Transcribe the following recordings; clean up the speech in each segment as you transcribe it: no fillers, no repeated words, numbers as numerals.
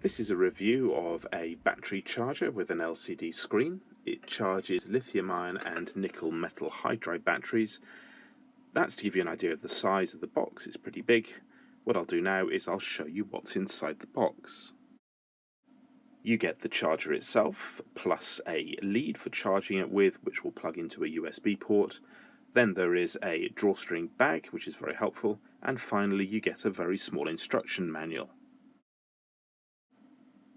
This is a review of a battery charger with an LCD screen. It charges lithium-ion and nickel metal hydride batteries. That's to give you an idea of the size of the box. It's pretty big. What I'll do now is I'll show you what's inside the box. You get the charger itself, plus a lead for charging it with, which will plug into a USB port. Then there is a drawstring bag, which is very helpful. And finally, you get a very small instruction manual.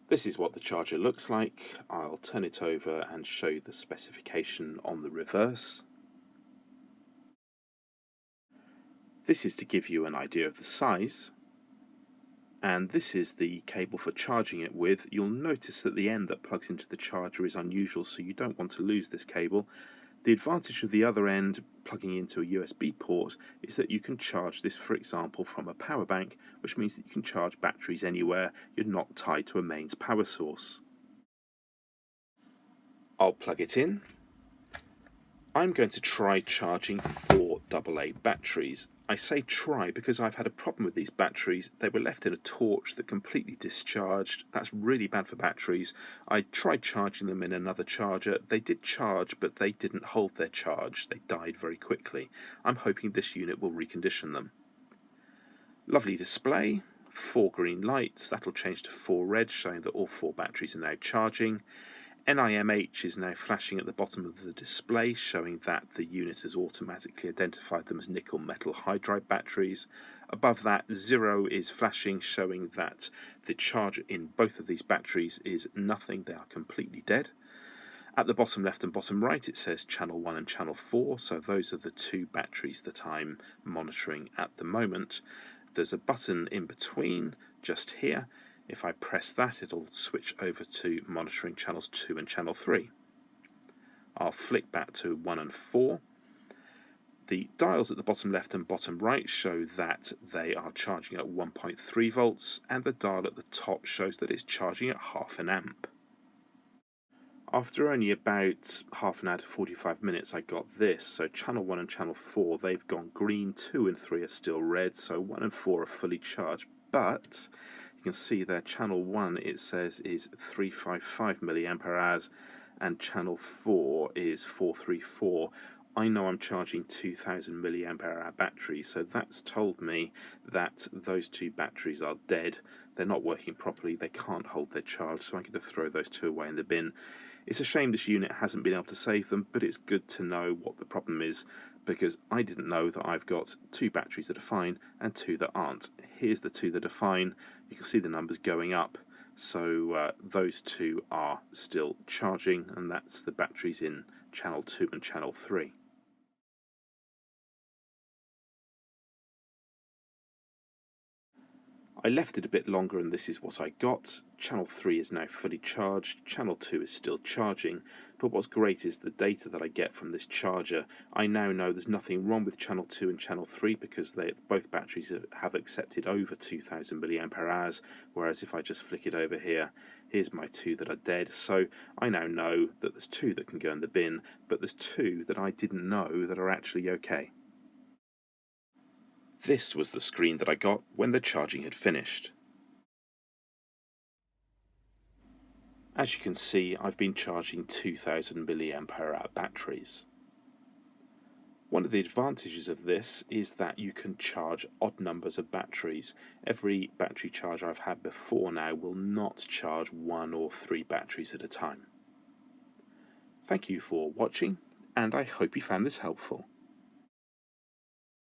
This is what the charger looks like. I'll turn it over and show you the specification on the reverse. This is to give you an idea of the size. And this is the cable for charging it with. You'll notice that the end that plugs into the charger is unusual, so you don't want to lose this cable. The advantage of the other end plugging into a USB port is that you can charge this, for example, from a power bank, which means that you can charge batteries anywhere. You're not tied to a mains power source. I'll plug it in. I'm going to try charging 4 AA batteries. I say try because I've had a problem with these batteries. They were left in a torch that completely discharged. That's really bad for batteries. I tried charging them in another charger. They did charge, but they didn't hold their charge. They died very quickly. I'm hoping this unit will recondition them. Lovely display. 4 green lights. That'll change to 4 red, showing that all 4 batteries are now charging. NIMH is now flashing at the bottom of the display, showing that the unit has automatically identified them as nickel metal hydride batteries. Above that, 0 is flashing, showing that the charge in both of these batteries is nothing. They are completely dead. At the bottom left and bottom right, it says channel 1 and channel 4, so those are the 2 batteries that I'm monitoring at the moment. There's a button in between, just here. If I press that, it'll switch over to monitoring channels 2 and channel 3. I'll flick back to 1 and 4. The dials at the bottom left and bottom right show that they are charging at 1.3 volts, and the dial at the top shows that it's charging at half an amp. After only about half an hour to 45 minutes, I got this. So channel 1 and channel 4, they've gone green, 2 and 3 are still red, so 1 and 4 are fully charged. But you can see there, channel 1, it says, is 355 milliampere hours, and channel 4 is 434. I know I'm charging 2000 milliampere hour batteries, so that's told me that those 2 batteries are dead. They're not working properly, they can't hold their charge, so I'm going to throw those 2 away in the bin. It's a shame this unit hasn't been able to save them, but it's good to know what the problem is, because I didn't know that I've got 2 batteries that are fine and 2 that aren't. Here's the 2 that are fine. You can see the numbers going up. So those 2 are still charging, and that's the batteries in channel 2 and channel 3. I left it a bit longer and this is what I got. Channel 3 is now fully charged, channel 2 is still charging, but what's great is the data that I get from this charger. I now know there's nothing wrong with channel 2 and channel 3 because both batteries have accepted over 2000 milliampere hours, whereas if I just flick it over here, here's my 2 that are dead. So I now know that there's 2 that can go in the bin, but there's 2 that I didn't know that are actually okay. This was the screen that I got when the charging had finished. As you can see, I've been charging 2000 milliampere hour batteries. One of the advantages of this is that you can charge odd numbers of batteries. Every battery charger I've had before now will not charge 1 or 3 batteries at a time. Thank you for watching, and I hope you found this helpful.